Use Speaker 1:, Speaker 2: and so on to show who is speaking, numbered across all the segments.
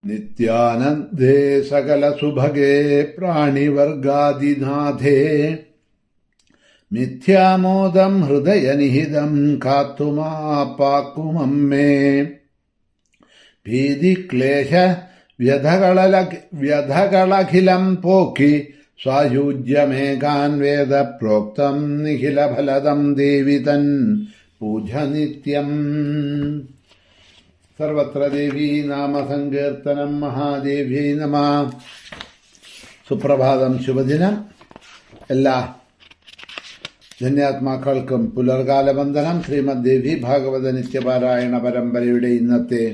Speaker 1: നിത്യാനന്ദേ സകലസുഭഗേ പ്രാണിവർഗാദിനാഥേ മിഥ്യാമോദം ഹൃദയനിഹിതം കാത്തുമാപ്പാക്കുമമ്മേ. ഭീതിക്ലേശ വ്യഥകളഖിലം പോക്കി സായുജ്യമേകാൻ വേദപ്രോക്തം നിഖിലഫലദം ദേവി തൻ പൂജ നിത്യം. സർവത്ര ദേവീ നാമസങ്കീർത്തനം. മഹാദേവ്യൈ നമഃ. സുപ്രഭാതം, ശുഭദിനം. എല്ലാ ധന്യാത്മാക്കൾക്കും പുലർകാല വന്ദനം. ശ്രീമദ് ദേവി ഭാഗവത നിത്യപാരായണ പരമ്പരയുടെ ഇന്നത്തെ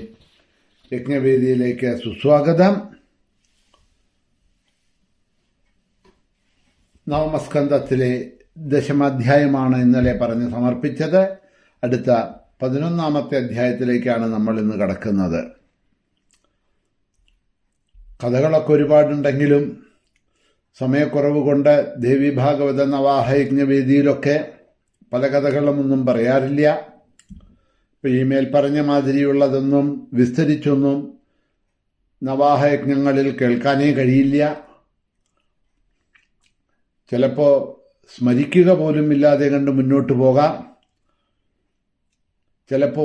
Speaker 1: യജ്ഞവേദിയിലേക്ക് സുസ്വാഗതം. നവമസ്കന്ധത്തിലെ ദശമാധ്യായമാണ് ഇന്നലെ പറഞ്ഞ് സമർപ്പിച്ചത്. അടുത്ത 11ാമത്തെ അധ്യായത്തിലേക്കാണ് നമ്മൾ ഇന്ന് കടക്കുന്നത്. കഥകളൊക്കെ ഒരുപാടുണ്ടെങ്കിലും സമയക്കുറവ് കൊണ്ട് ദേവി ഭാഗവത നവാഹയജ്ഞവേദിയിലൊക്കെ പല കഥകളൊന്നും പറയാറില്ല. ഇപ്പം ഈ മേൽ പറഞ്ഞ മാതിരിയുള്ളതൊന്നും വിസ്തരിച്ചൊന്നും നവാഹയജ്ഞങ്ങളിൽ കേൾക്കാനേ കഴിയില്ല. ചിലപ്പോൾ സ്മരിക്കുക പോലും ഇല്ലാതെ കണ്ട് മുന്നോട്ട് പോകാം. ചിലപ്പോൾ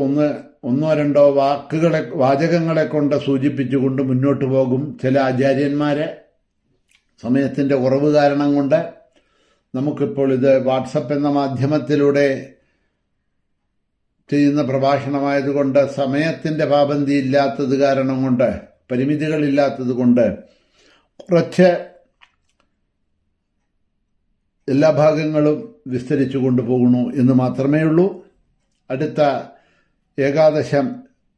Speaker 1: ഒന്നോ രണ്ടോ വാചകങ്ങളെ കൊണ്ട് സൂചിപ്പിച്ചുകൊണ്ട് മുന്നോട്ട് പോകും ചില ആചാര്യന്മാരെ. സമയത്തിൻ്റെ കുറവ് കാരണം കൊണ്ട് നമുക്കിപ്പോൾ ഇത് വാട്സപ്പ് എന്ന മാധ്യമത്തിലൂടെ ചെയ്യുന്ന പ്രഭാഷണമായതുകൊണ്ട് സമയത്തിൻ്റെ പാബന്തി ഇല്ലാത്തത് കാരണം കൊണ്ട്, പരിമിതികളില്ലാത്തത് കൊണ്ട് കുറച്ച് എല്ലാ ഭാഗങ്ങളും വിസ്തരിച്ചു കൊണ്ടുപോകണു എന്ന് മാത്രമേ ഉള്ളൂ. അടുത്ത ഏകാദശം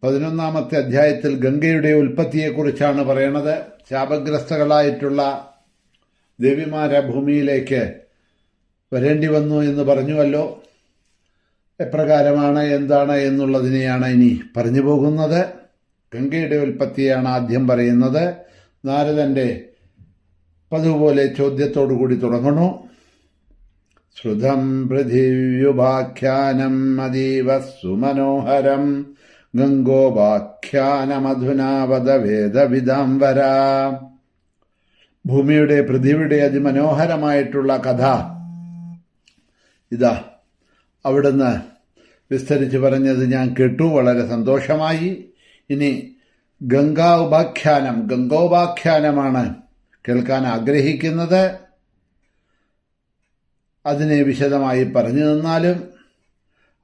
Speaker 1: 11ാമത്തെ അധ്യായത്തിൽ ഗംഗയുടെ ഉൽപ്പത്തിയെക്കുറിച്ചാണ് പറയണത്. ശാപഗ്രസ്തകളായിട്ടുള്ള ദേവിമാരെ ഭൂമിയിലേക്ക് വരേണ്ടി വന്നു എന്ന് പറഞ്ഞുവല്ലോ. എപ്രകാരമാണ്, എന്താണ് എന്നുള്ളതിനെയാണ് ഇനി പറഞ്ഞു പോകുന്നത്. ഗംഗയുടെ ഉൽപ്പത്തിയാണ് ആദ്യം പറയുന്നത്. നാരദന്റെ പതുപോലെ ചോദ്യത്തോടുകൂടി തുടങ്ങണു. ശ്രുതം പൃഥിവ്യുപാഖ്യാനം അതീവ സുമനോഹരം ഗംഗോപാഖ്യാനമധുനാവത വേദവിദാംബര. ഭൂമിയുടെ, പൃഥിവിയുടെ അതിമനോഹരമായിട്ടുള്ള കഥ ഇതാ അവിടുന്ന് വിസ്തരിച്ച് പറഞ്ഞത് ഞാൻ കേട്ടു, വളരെ സന്തോഷമായി. ഇനി ഗംഗോപാഖ്യാനമാണ് കേൾക്കാൻ ആഗ്രഹിക്കുന്നത്. അതിനെ വിശദമായി പറഞ്ഞു തന്നാലും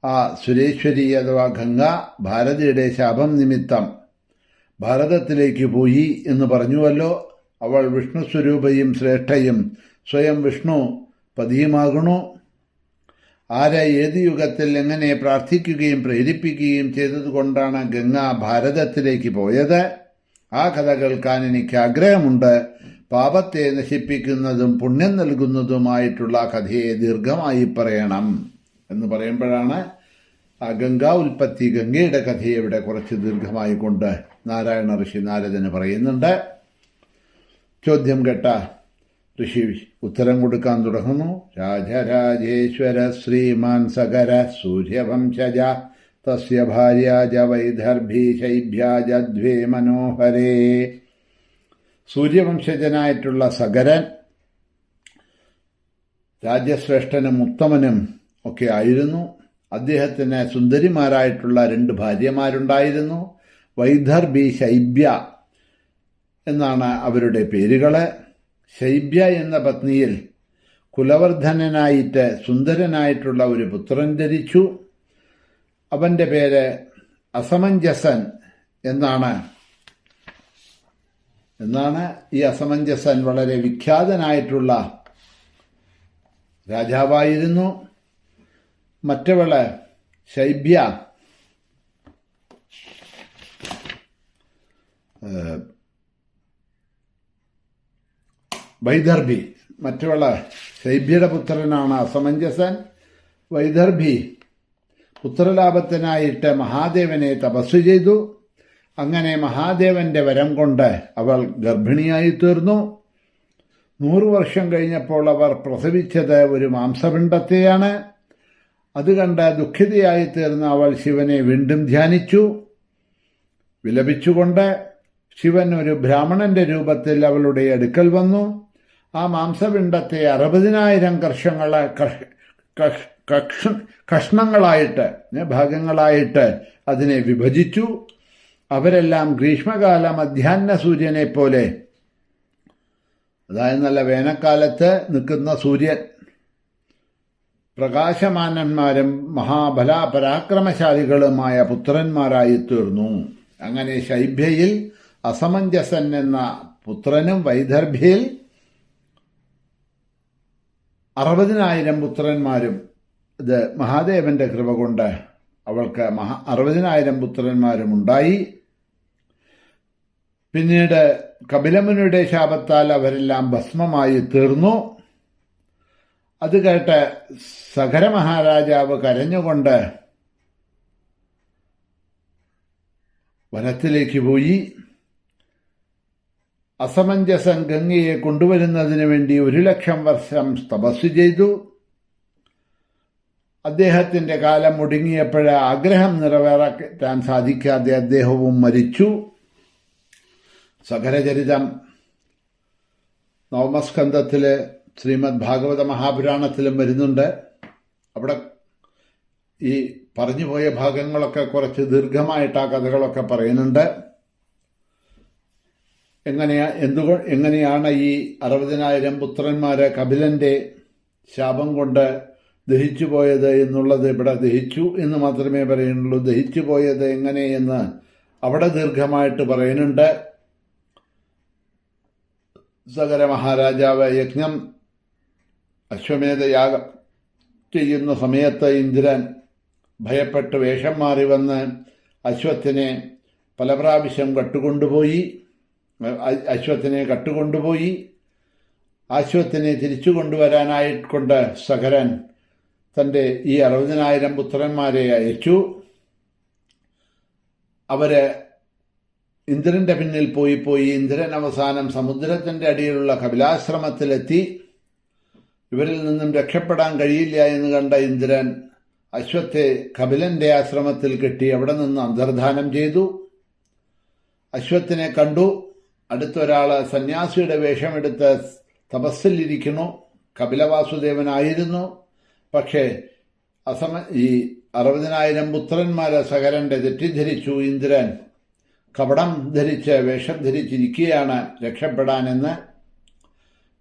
Speaker 1: ആ സുരേശ്വരി അഥവാ ഗംഗ ഭാരതിയുടെ ശാപം നിമിത്തം ഭാരതത്തിലേക്ക് പോയി എന്ന് പറഞ്ഞുവല്ലോ. അവൾ വിഷ്ണു സ്വരൂപയും ശ്രേഷ്ഠയും സ്വയം വിഷ്ണു പതിയുമാകണു. ആരെ ഏത് യുഗത്തിൽ എങ്ങനെ പ്രാർത്ഥിക്കുകയും പ്രേരിപ്പിക്കുകയും ചെയ്തതുകൊണ്ടാണ് ഗംഗ ഭാരതത്തിലേക്ക് പോയത്, ആ കഥ കേൾക്കാൻ എനിക്ക് ആഗ്രഹമുണ്ട്. പാപത്തെ നശിപ്പിക്കുന്നതും പുണ്യം നൽകുന്നതുമായിട്ടുള്ള കഥയെ ദീർഘമായി പറയണം എന്ന് പറയുമ്പോഴാണ് ആ ഗംഗാ ഉൽപ്പത്തി, ഗംഗയുടെ കഥയെ ഇവിടെ കുറച്ച് ദീർഘമായി കൊണ്ട് നാരായണ ഋഷി നാരദന് പറയുന്നുണ്ട്. ചോദ്യം കേട്ട ഋഷി ഉത്തരം കൊടുക്കാൻ തുടങ്ങുന്നു. രാജരാജേശ്വര ശ്രീമാൻ സകര സൂര്യവംശജ തസ്യ ഭാര്യാജ വൈദർഭി ശൈഭ്യാജ ദ്വേ മനോഹരേ. സൂര്യവംശജനായിട്ടുള്ള സകരൻ രാജ്യശ്രേഷ്ഠനും ഉത്തമനും ഒക്കെ ആയിരുന്നു. അദ്ദേഹത്തിന് സുന്ദരിമാരായിട്ടുള്ള 2 ഭാര്യമാരുണ്ടായിരുന്നു. വൈദർഭി, ശൈബ്യ എന്നാണ് അവരുടെ പേരുകള്. ശൈബ്യ എന്ന പത്നിയിൽ കുലവർദ്ധനായിട്ട് സുന്ദരനായിട്ടുള്ള ഒരു പുത്രൻ ജനിച്ചു. അവന്റെ പേര് അസമഞ്ജസൻ എന്നാണ്. ഈ അസമഞ്ജസൻ വളരെ വിഖ്യാതനായിട്ടുള്ള രാജാവായിരുന്നു. മറ്റവള് ശൈബ്യ വൈദർഭി. മറ്റവള് ശൈബ്യയുടെ പുത്രനാണ് അസമഞ്ജസൻ. വൈദർഭി പുത്രലാഭത്തിനായിട്ട് മഹാദേവനെ തപസ് ചെയ്തു. അങ്ങനെ മഹാദേവന്റെ വരം കൊണ്ട് അവൾ ഗർഭിണിയായി തീർന്നു. 100 വർഷം കഴിഞ്ഞപ്പോൾ അവർ പ്രസവിച്ചത് ഒരു മാംസപിണ്ഡത്തെയാണ്. അത് കണ്ട് ദുഃഖിതയായി തീർന്ന അവൾ ശിവനെ വീണ്ടും ധ്യാനിച്ചു. വിലപിച്ചുകൊണ്ട് ശിവൻ ഒരു ബ്രാഹ്മണന്റെ രൂപത്തിൽ അവളുടെ അടുക്കൽ വന്നു. ആ മാംസപിണ്ഡത്തെ 60,000 കഷ്ണങ്ങളായിട്ട്, ഭാഗങ്ങളായിട്ട് അതിനെ വിഭജിച്ചു. അവരെല്ലാം ഗ്രീഷ്മകാല മധ്യാഹ്ന സൂര്യനെ പോലെ, അതായത് നല്ല വേനൽക്കാലത്ത് നിൽക്കുന്ന സൂര്യൻ, പ്രകാശമാനന്മാരും മഹാബലപരാക്രമശാലികളുമായ പുത്രന്മാരായി തീർന്നു. അങ്ങനെ ശൈഭ്യയിൽ അസമഞ്ജസൻ എന്ന പുത്രനും വൈദർഭ്യയിൽ 60,000 പുത്രന്മാരും. ഇത് മഹാദേവന്റെ കൃപ കൊണ്ട് അവൾക്ക് 60,000 പുത്രന്മാരും ഉണ്ടായി. പിന്നീട് കപിലമുനിയുടെ ശാപത്താൽ അവരെല്ലാം ഭസ്മമായി തീർന്നു. അത് കേട്ട് സഗര മഹാരാജാവ് കരഞ്ഞുകൊണ്ട് വനത്തിലേക്ക് പോയി. അസമഞ്ജസൻ ഗംഗയെ കൊണ്ടുവരുന്നതിന് വേണ്ടി 1,00,000 വർഷം തപസ് ചെയ്തു. അദ്ദേഹത്തിന്റെ കാലം ഒടുങ്ങിയപ്പോൾ ആഗ്രഹം നിറവേറാൻ സാധിക്കാതെ അദ്ദേഹവും മരിച്ചു. സഗരചരിതം നവമസ്കന്ധത്തില് ശ്രീമദ് ഭാഗവത മഹാപുരാണത്തിലും വരുന്നുണ്ട്. അവിടെ ഈ പറഞ്ഞുപോയ ഭാഗങ്ങളൊക്കെ കുറച്ച് ദീർഘമായിട്ട് ആ കഥകളൊക്കെ പറയുന്നുണ്ട്. എങ്ങനെയാണ് ഈ 60,000 പുത്രന്മാരെ കപിലന്റെ ശാപം കൊണ്ട് ദഹിച്ചു പോയത് എന്നുള്ളത് ഇവിടെ ദഹിച്ചു എന്ന് മാത്രമേ പറയുന്നുള്ളൂ. ദഹിച്ചു പോയത് എങ്ങനെയെന്ന് അവിടെ ദീർഘമായിട്ട് പറയുന്നുണ്ട്. സഗര മഹാരാജാവ് യജ്ഞം അശ്വമേധയാഗം ചെയ്യുന്ന സമയത്ത് ഇന്ദ്രൻ ഭയപ്പെട്ട് വേഷം മാറി വന്ന് അശ്വത്തിനെ പല പ്രാവശ്യം കട്ടുകൊണ്ടുപോയി. അശ്വത്തിനെ തിരിച്ചു കൊണ്ടുവരാനായിക്കൊണ്ട് സഗരൻ തന്റെ ഈ 60,000 പുത്രന്മാരെ അയച്ചു. അവര് ഇന്ദ്രന്റെ പിന്നിൽ പോയി ഇന്ദ്രൻ അവസാനം സമുദ്രത്തിന്റെ അടിയിലുള്ള കപിലാശ്രമത്തിലെത്തി. ഇവരിൽ നിന്നും രക്ഷപ്പെടാൻ കഴിയില്ല എന്ന് കണ്ട ഇന്ദ്രൻ അശ്വത്തെ കപിലന്റെ ആശ്രമത്തിൽ കെട്ടി അവിടെ നിന്ന് അന്തർധാനം ചെയ്തു. അശ്വത്തിനെ കണ്ടു. അടുത്തൊരാള് സന്യാസിയുടെ വേഷമെടുത്ത് തപസ്സിലിരിക്കുന്നു. കപിലവാസുദേവനായിരുന്നു. പക്ഷേ ഈ 60,000 പുത്രന്മാരെ സഗരന്റെ തെറ്റിദ്ധരിച്ചു. ഇന്ദ്രൻ കപടം ധരിച്ച് വേഷം ധരിച്ചിരിക്കുകയാണ് രക്ഷപ്പെടാനെന്ന്.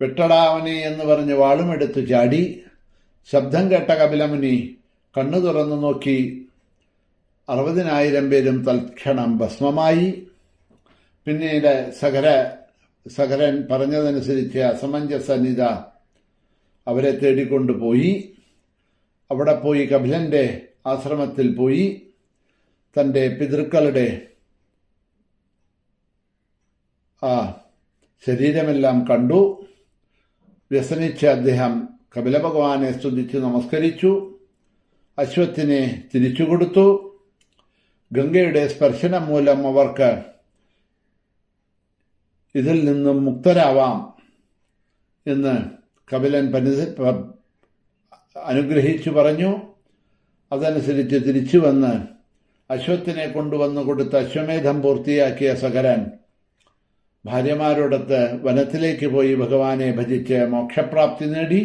Speaker 1: വെട്ടടാവനെ എന്ന് പറഞ്ഞ് വാളുമെടുത്ത് ചാടി. ശബ്ദം കേട്ട കപിലമുനി കണ്ണു തുറന്നു നോക്കി. 60,000 പേരും തൽക്ഷണം ഭസ്മമായി. പിന്നീട് സഗരൻ പറഞ്ഞതനുസരിച്ച് അസമഞ്ജസനിത അവരെ തേടിക്കൊണ്ടുപോയി. അവിടെ പോയി കപിലന്റെ ആശ്രമത്തിൽ പോയി തന്റെ പിതൃക്കളുടെ ശരീരമെല്ലാം കണ്ടു. വ്യസനിച്ച് അദ്ദേഹം കപില ഭഗവാനെ സ്തുതിച്ച് നമസ്കരിച്ചു. അശ്വത്തിനെ തിരിച്ചുകൊടുത്തു. ഗംഗയുടെ സ്പർശനം മൂലം അവർക്ക് ഇതിൽ നിന്നും മുക്തരാവാം എന്ന് കപിലൻ അനുഗ്രഹിച്ചു പറഞ്ഞു. അതനുസരിച്ച് തിരിച്ചു വന്ന് അശ്വത്തിനെ കൊണ്ടുവന്നു കൊടുത്ത് അശ്വമേധം പൂർത്തിയാക്കിയ സഗരൻ ഭാര്യമാരോടൊത്ത് വനത്തിലേക്ക് പോയി ഭഗവാനെ ഭജിച്ച് മോക്ഷപ്രാപ്തി നേടി.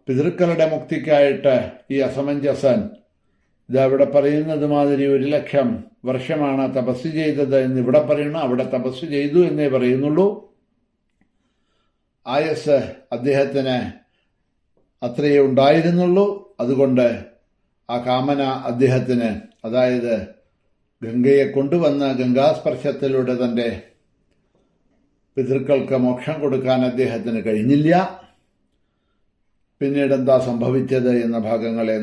Speaker 1: പിതൃക്കളുടെ മുക്തിക്കായിട്ട് ഈ അസമഞ്ജസൻ ഇതവിടെ പറയുന്നത് മാതിരി 1,00,000 വർഷമാണ് തപസ് ചെയ്തത് എന്ന് ഇവിടെ പറയുന്നു. അവിടെ തപസ് ചെയ്തു എന്നേ പറയുന്നുള്ളൂ. ആയസ് അദ്ദേഹത്തിന് അത്രയേ ഉണ്ടായിരുന്നുള്ളൂ. അതുകൊണ്ട് ആ കാമന അദ്ദേഹത്തിന്, അതായത് ഗംഗയെ കൊണ്ടുവന്ന ഗംഗാസ്പർശത്തിലൂടെ തന്റെ പിതൃക്കൾക്ക് മോക്ഷം കൊടുക്കാൻ അദ്ദേഹത്തിന് കഴിഞ്ഞില്ല. പിന്നീട് എന്താ സംഭവിച്ചത് എന്ന ഭാഗങ്ങളെ